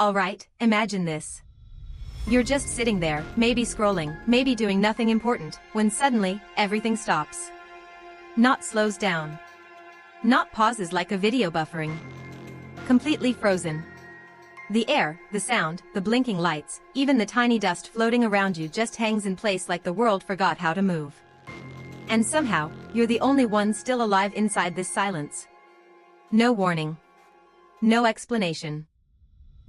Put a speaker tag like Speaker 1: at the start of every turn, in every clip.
Speaker 1: Alright, imagine this. You're just sitting there, maybe scrolling, maybe doing nothing important, when suddenly, everything stops. Not slows down. Not pauses like a video buffering. Completely frozen. The air, the sound, the blinking lights, even the tiny dust floating around you just hangs in place like the world forgot how to move. And somehow, you're the only one still alive inside this silence. No warning. No explanation.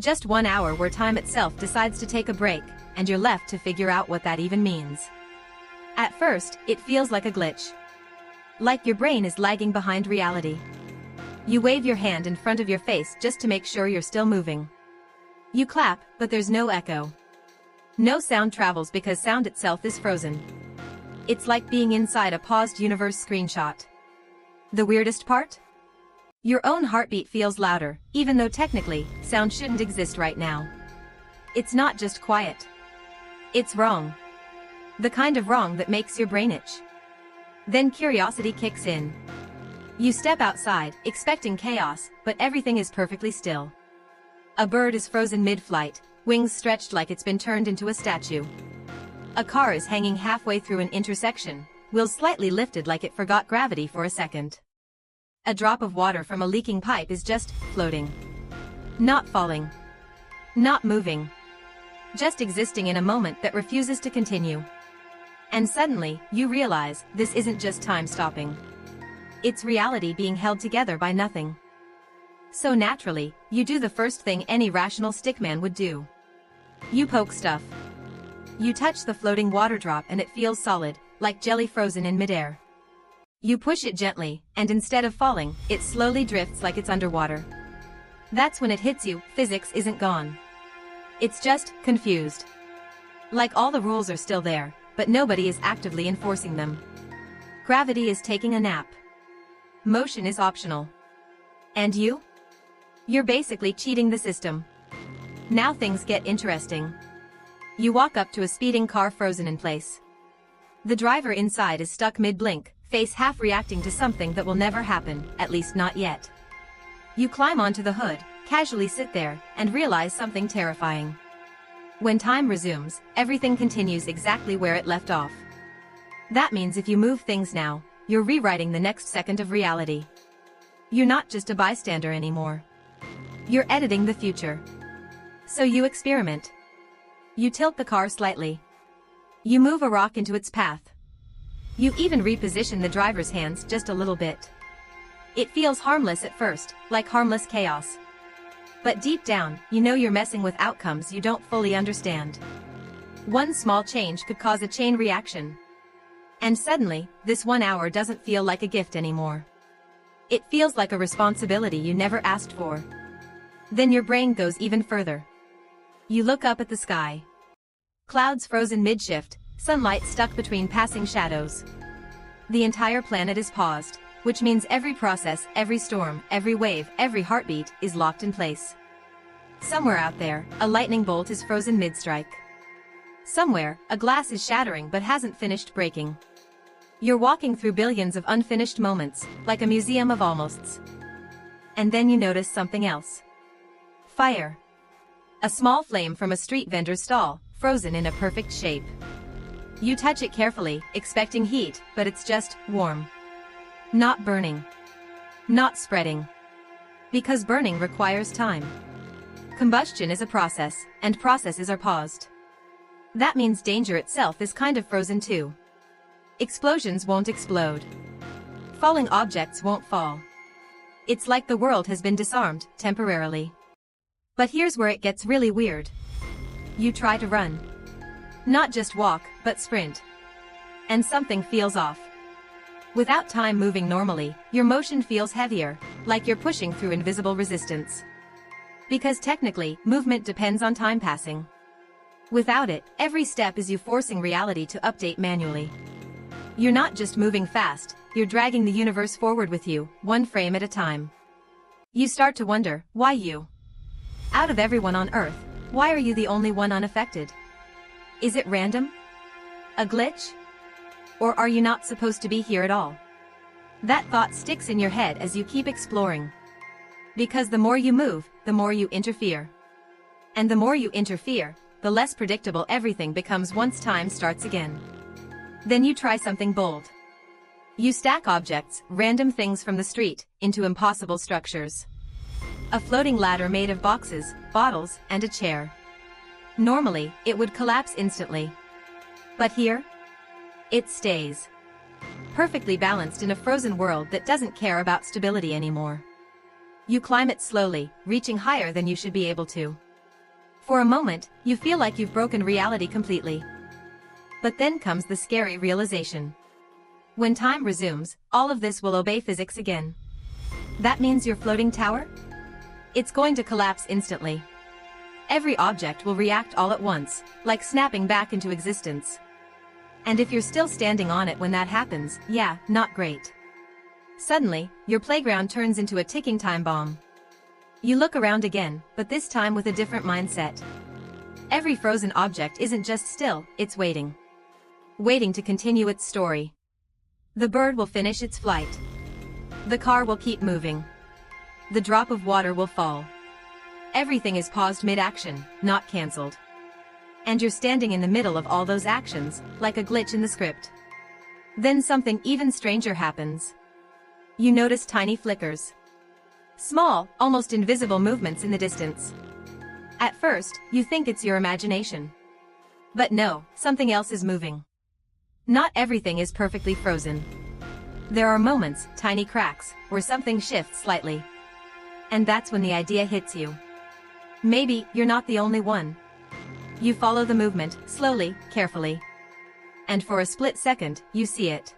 Speaker 1: Just 1 hour where time itself decides to take a break, and you're left to figure out what that even means. At first, it feels like a glitch. Like your brain is lagging behind reality. You wave your hand in front of your face just to make sure you're still moving. You clap, but there's no echo. No sound travels because sound itself is frozen. It's like being inside a paused universe screenshot. The weirdest part? Your own heartbeat feels louder, even though technically, sound shouldn't exist right now. It's not just quiet. It's wrong. The kind of wrong that makes your brain itch. Then curiosity kicks in. You step outside, expecting chaos, but everything is perfectly still. A bird is frozen mid-flight, wings stretched like it's been turned into a statue. A car is hanging halfway through an intersection, wheels slightly lifted like it forgot gravity for a second. A drop of water from a leaking pipe is just floating. Not falling. Not moving. Just existing in a moment that refuses to continue. And suddenly, you realize, this isn't just time stopping. It's reality being held together by nothing. So naturally, you do the first thing any rational stickman would do. You poke stuff. You touch the floating water drop and it feels solid, like jelly frozen in midair. You push it gently, and instead of falling, it slowly drifts like it's underwater. That's when it hits you, physics isn't gone. It's just confused. Like all the rules are still there, but nobody is actively enforcing them. Gravity is taking a nap. Motion is optional. And you? You're basically cheating the system. Now things get interesting. You walk up to a speeding car frozen in place. The driver inside is stuck mid-blink, face half reacting to something that will never happen, at least not yet. You climb onto the hood, casually sit there, and realize something terrifying. When time resumes, everything continues exactly where it left off. That means if you move things now, you're rewriting the next second of reality. You're not just a bystander anymore. You're editing the future. So you experiment. You tilt the car slightly. You move a rock into its path. You even reposition the driver's hands just a little bit. It feels harmless at first, like harmless chaos. But deep down, you know you're messing with outcomes you don't fully understand. One small change could cause a chain reaction. And suddenly, this 1 hour doesn't feel like a gift anymore. It feels like a responsibility you never asked for. Then your brain goes even further. You look up at the sky. Clouds frozen mid-shift, sunlight stuck between passing shadows. The entire planet is paused, which means every process, every storm, every wave, every heartbeat, is locked in place. Somewhere out there, a lightning bolt is frozen mid-strike. Somewhere, a glass is shattering but hasn't finished breaking. You're walking through billions of unfinished moments, like a museum of almosts. And then you notice something else. Fire. A small flame from a street vendor's stall, frozen in a perfect shape. You touch it carefully, expecting heat, but it's just warm. Not burning. Not spreading. Because burning requires time. Combustion is a process, and processes are paused. That means danger itself is kind of frozen too. Explosions won't explode. Falling objects won't fall. It's like the world has been disarmed, temporarily. But here's where it gets really weird. You try to run. Not just walk, but sprint. And something feels off. Without time moving normally, your motion feels heavier, like you're pushing through invisible resistance. Because technically, movement depends on time passing. Without it, every step is you forcing reality to update manually. You're not just moving fast, you're dragging the universe forward with you, one frame at a time. You start to wonder, why you? Out of everyone on Earth, why are you the only one unaffected? Is it random? A glitch? Or are you not supposed to be here at all? That thought sticks in your head as you keep exploring. Because the more you move, the more you interfere. And the more you interfere, the less predictable everything becomes once time starts again. Then you try something bold. You stack objects, random things from the street, into impossible structures. A floating ladder made of boxes, bottles, and a chair. Normally, it would collapse instantly. But here, it stays. Perfectly balanced in a frozen world that doesn't care about stability anymore. You climb it slowly, reaching higher than you should be able to. For a moment, you feel like you've broken reality completely. But then comes the scary realization. When time resumes, all of this will obey physics again. That means your floating tower? It's going to collapse instantly. Every object will react all at once, like snapping back into existence. And if you're still standing on it when that happens, yeah, not great. Suddenly, your playground turns into a ticking time bomb. You look around again, but this time with a different mindset. Every frozen object isn't just still, it's waiting. Waiting to continue its story. The bird will finish its flight. The car will keep moving. The drop of water will fall. Everything is paused mid-action, not cancelled. And you're standing in the middle of all those actions, like a glitch in the script. Then something even stranger happens. You notice tiny flickers. Small, almost invisible movements in the distance. At first, you think it's your imagination. But no, something else is moving. Not everything is perfectly frozen. There are moments, tiny cracks, where something shifts slightly. And that's when the idea hits you. Maybe you're not the only one. You follow the movement, slowly, carefully. And for a split second, you see it.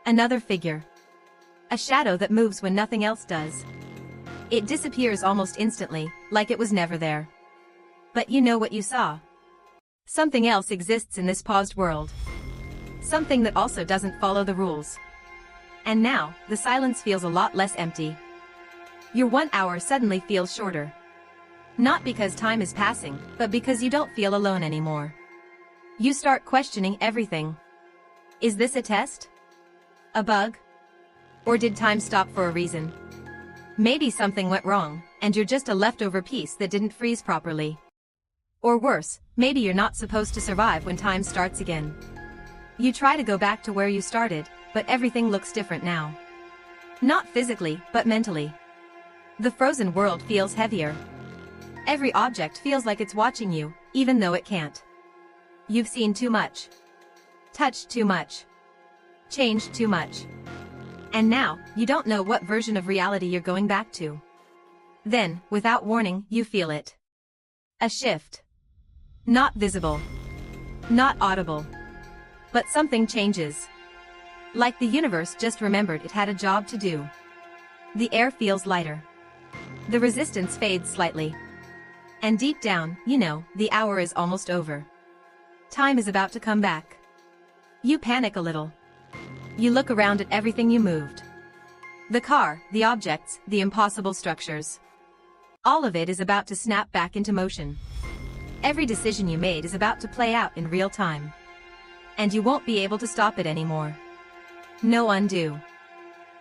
Speaker 1: Another figure. A shadow that moves when nothing else does. It disappears almost instantly, like it was never there. But you know what you saw. Something else exists in this paused world. Something that also doesn't follow the rules. And now, the silence feels a lot less empty. Your 1 hour suddenly feels shorter. Not because time is passing, but because you don't feel alone anymore. You start questioning everything. Is this a test? A bug? Or did time stop for a reason? Maybe something went wrong, and you're just a leftover piece that didn't freeze properly. Or worse, maybe you're not supposed to survive when time starts again. You try to go back to where you started, but everything looks different now. Not physically, but mentally. The frozen world feels heavier. Every object feels like it's watching you, even though it can't. You've seen too much. Touched too much. Changed too much. And now, you don't know what version of reality you're going back to. Then, without warning, you feel it. A shift. Not visible. Not audible. But something changes. Like the universe just remembered it had a job to do. The air feels lighter. The resistance fades slightly. And deep down, you know, the hour is almost over. Time is about to come back. You panic a little. You look around at everything you moved. The car, the objects, the impossible structures. All of it is about to snap back into motion. Every decision you made is about to play out in real time. And you won't be able to stop it anymore. No undo.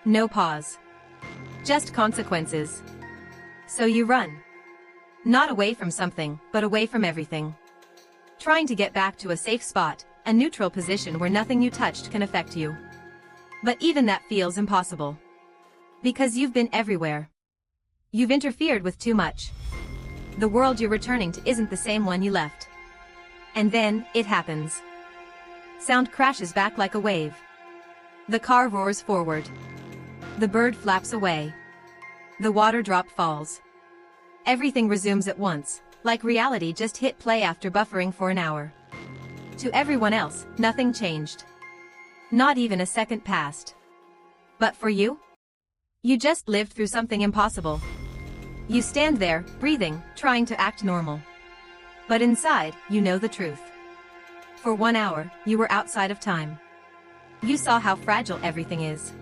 Speaker 1: No pause. Just consequences. So you run. Not away from something, but away from everything. Trying to get back to a safe spot, a neutral position where nothing you touched can affect you. But even that feels impossible. Because you've been everywhere. You've interfered with too much. The world you're returning to isn't the same one you left. And then, it happens. Sound crashes back like a wave. The car roars forward. The bird flaps away. The water drop falls. Everything resumes at once, like reality just hit play after buffering for an hour. To everyone else, nothing changed. Not even a second passed. But for you? You just lived through something impossible. You stand there, breathing, trying to act normal. But inside, you know the truth. For 1 hour, you were outside of time. You saw how fragile everything is.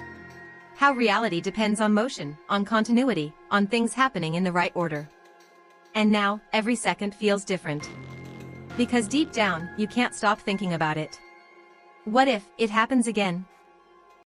Speaker 1: How reality depends on motion, on continuity, on things happening in the right order. And now, every second feels different. Because deep down, you can't stop thinking about it. What if it happens again?